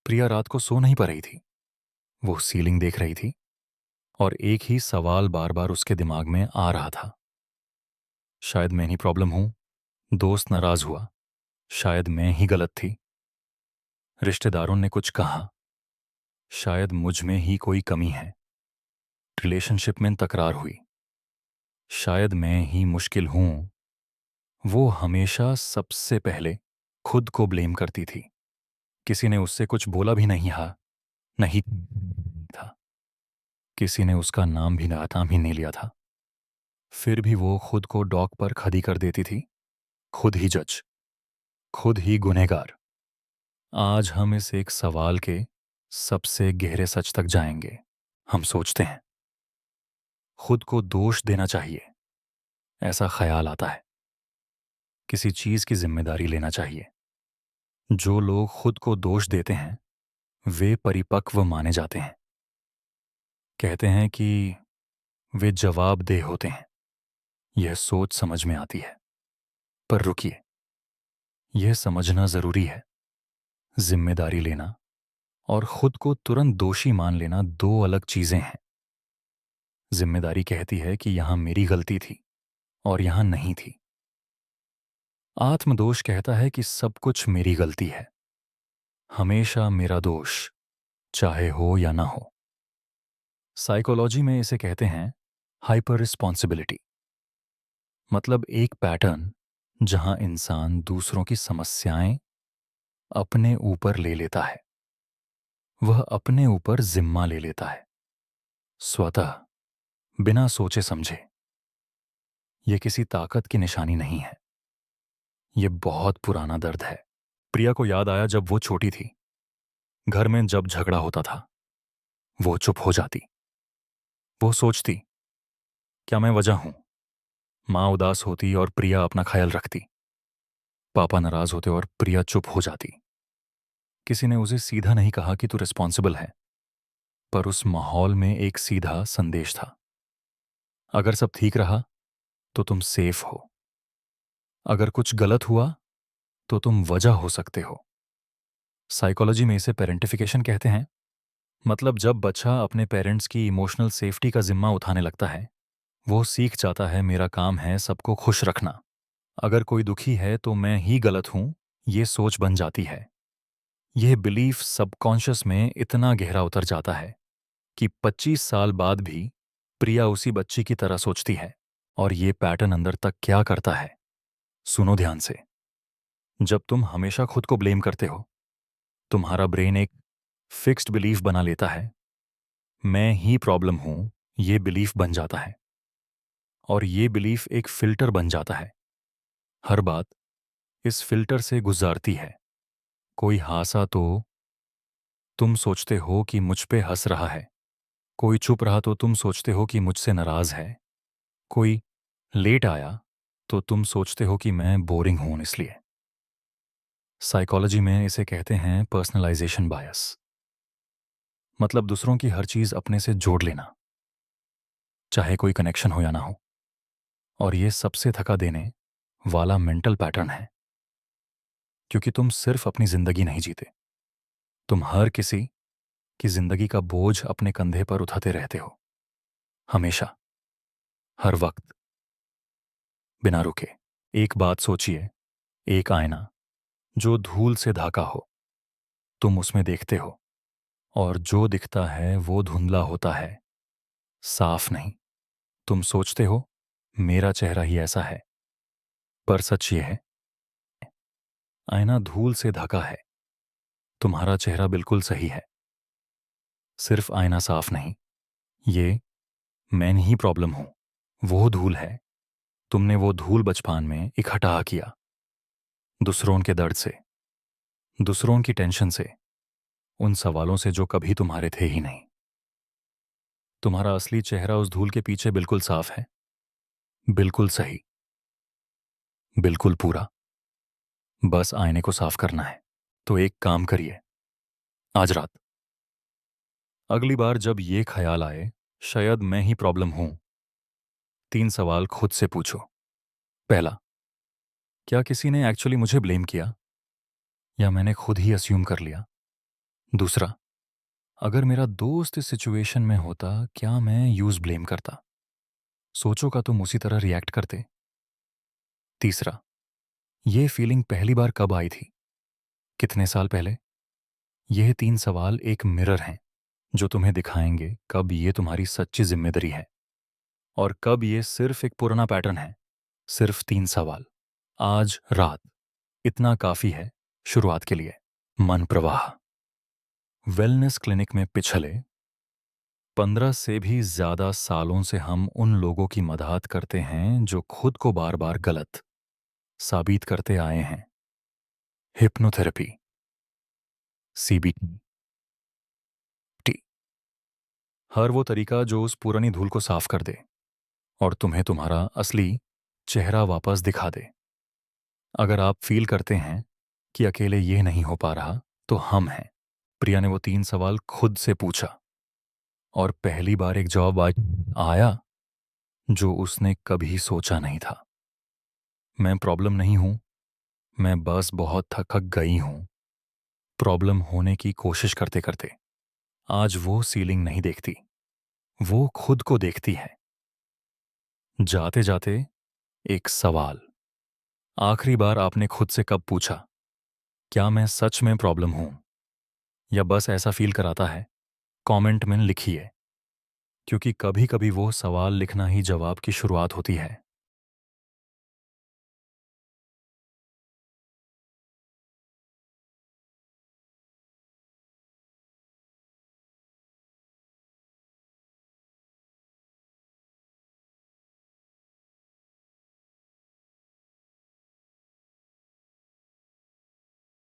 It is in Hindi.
प्रिया रात को सो नहीं पा रही थी। वो सीलिंग देख रही थी और एक ही सवाल बार बार उसके दिमाग में आ रहा था। शायद मैं ही प्रॉब्लम हूं। दोस्त नाराज हुआ। शायद मैं ही गलत थी। रिश्तेदारों ने कुछ कहा। शायद मुझ में ही कोई कमी है। रिलेशनशिप में तकरार हुई। शायद मैं ही मुश्किल हूं। वो हमेशा सबसे पहले खुद को ब्लेम करती थी। किसी ने उससे कुछ बोला भी नहीं था। किसी ने उसका नाम ही नहीं लिया था। फिर भी वो खुद को डॉक पर खड़ी कर देती थी। खुद ही जज, खुद ही गुनहगार। आज हम इस एक सवाल के सबसे गहरे सच तक जाएंगे। हम सोचते हैं खुद को दोष देना चाहिए। ऐसा ख्याल आता है किसी चीज की जिम्मेदारी लेना चाहिए। जो लोग खुद को दोष देते हैं वे परिपक्व माने जाते हैं। कहते हैं कि वे जवाबदेह होते हैं। यह सोच समझ में आती है। पर रुकिए, यह समझना जरूरी है। जिम्मेदारी लेना और खुद को तुरंत दोषी मान लेना दो अलग चीजें हैं। जिम्मेदारी कहती है कि यहां मेरी गलती थी और यहां नहीं थी। आत्मदोष कहता है कि सब कुछ मेरी गलती है, हमेशा मेरा दोष, चाहे हो या ना हो। साइकोलॉजी में इसे कहते हैं हाइपर रिस्पॉन्सिबिलिटी। मतलब एक पैटर्न जहां इंसान दूसरों की समस्याएं अपने ऊपर ले लेता है। वह अपने ऊपर जिम्मा ले लेता है, स्वतः, बिना सोचे समझे। यह किसी ताकत की निशानी नहीं है। यह बहुत पुराना दर्द है। प्रिया को याद आया जब वो छोटी थी। घर में जब झगड़ा होता था वो चुप हो जाती। वो सोचती, क्या मैं वजह हूं? माँ उदास होती और प्रिया अपना ख्याल रखती। पापा नाराज होते और प्रिया चुप हो जाती। किसी ने उसे सीधा नहीं कहा कि तू रिस्पॉन्सिबल है, पर उस माहौल में एक सीधा संदेश था। अगर सब ठीक रहा तो तुम सेफ हो। अगर कुछ गलत हुआ तो तुम वजह हो सकते हो। साइकोलॉजी में इसे पेरेंटिफिकेशन कहते हैं। मतलब जब बच्चा अपने पेरेंट्स की इमोशनल सेफ्टी का जिम्मा उठाने लगता है, वो सीख जाता है मेरा काम है सबको खुश रखना। अगर कोई दुखी है तो मैं ही गलत हूं, ये सोच बन जाती है। यह बिलीफ सबकॉन्शियस में इतना गहरा उतर जाता है कि 25 साल बाद भी प्रिया उसी बच्ची की तरह सोचती है। और ये पैटर्न अंदर तक क्या करता है, सुनो ध्यान से। जब तुम हमेशा खुद को ब्लेम करते हो, तुम्हारा ब्रेन एक फिक्स्ड बिलीफ बना लेता है। मैं ही प्रॉब्लम हूं, ये बिलीफ बन जाता है। और ये बिलीफ एक फिल्टर बन जाता है। हर बात इस फिल्टर से गुजरती है। कोई हंसा तो तुम सोचते हो कि मुझ पे हंस रहा है। कोई चुप रहा तो तुम सोचते हो कि मुझसे नाराज है। कोई लेट आया तो तुम सोचते हो कि मैं बोरिंग हूं इसलिए। साइकोलॉजी में इसे कहते हैं पर्सनलाइजेशन बायस। मतलब दूसरों की हर चीज अपने से जोड़ लेना, चाहे कोई कनेक्शन हो या ना हो। और ये सबसे थका देने वाला मेंटल पैटर्न है। क्योंकि तुम सिर्फ अपनी जिंदगी नहीं जीते, तुम हर किसी की जिंदगी का बोझ अपने कंधे पर उठाते रहते हो। हमेशा, हर वक्त, बिना रुके। एक बात सोचिए, एक आईना जो धूल से ढका हो। तुम उसमें देखते हो और जो दिखता है वो धुंधला होता है, साफ नहीं। तुम सोचते हो मेरा चेहरा ही ऐसा है, पर सच ये है, आईना धूल से ढका है। तुम्हारा चेहरा बिल्कुल सही है, सिर्फ आईना साफ नहीं। ये मैं ही प्रॉब्लम हूं, वो धूल है। तुमने वो धूल बचपन में इकट्ठा किया, दूसरों के दर्द से, दूसरों की टेंशन से, उन सवालों से जो कभी तुम्हारे थे ही नहीं। तुम्हारा असली चेहरा उस धूल के पीछे बिल्कुल साफ है, बिल्कुल सही, बिल्कुल पूरा। बस आईने को साफ करना है। तो एक काम करिए, आज रात, अगली बार जब ये ख्याल आए शायद मैं ही प्रॉब्लम हूं, 3 सवाल खुद से पूछो। पहला, क्या किसी ने एक्चुअली मुझे ब्लेम किया या मैंने खुद ही अस्यूम कर लिया? दूसरा, अगर मेरा दोस्त इस सिचुएशन में होता, क्या मैं यूज़ ब्लेम करता? सोचो का तुम उसी तरह रिएक्ट करते? तीसरा, ये फीलिंग पहली बार कब आई थी? कितने साल पहले? यह 3 सवाल एक मिरर हैं, जो तुम्हें दिखाएंगे कब ये तुम्हारी सच्ची ज़िम्मेदारी है और कब ये सिर्फ़ एक पुराना पैटर्न है। सिर्फ़ 3 सवाल। आज रात। इतना काफ़ी है शुरुआत के लिए। मन प्रवाह। वेलनेस क्लिनिक में पिछले 15 से भी ज़्यादा सालों से हम उन लोगों की मदद करते हैं जो खुद को बार-बार गलत साबित करते आए हैं। हिप्नोथेरेपी, सीबीटी, हर वो तरीका जो उस पुरानी धूल को साफ कर दे और तुम्हें तुम्हारा असली चेहरा वापस दिखा दे। अगर आप फील करते हैं कि अकेले ये नहीं हो पा रहा, तो हम हैं। प्रिया ने वो 3 सवाल खुद से पूछा और पहली बार एक जवाब आज आया जो उसने कभी सोचा नहीं था। मैं प्रॉब्लम नहीं हूं, मैं बस बहुत थक गई हूं। प्रॉब्लम होने की कोशिश करते करते आज वो सीलिंग नहीं देखती, वो खुद को देखती है। जाते जाते एक सवाल, आखिरी बार आपने खुद से कब पूछा, क्या मैं सच में प्रॉब्लम हूं या बस ऐसा फील कराता है? कमेंट में लिखिए, क्योंकि कभी कभी वो सवाल लिखना ही जवाब की शुरुआत होती है।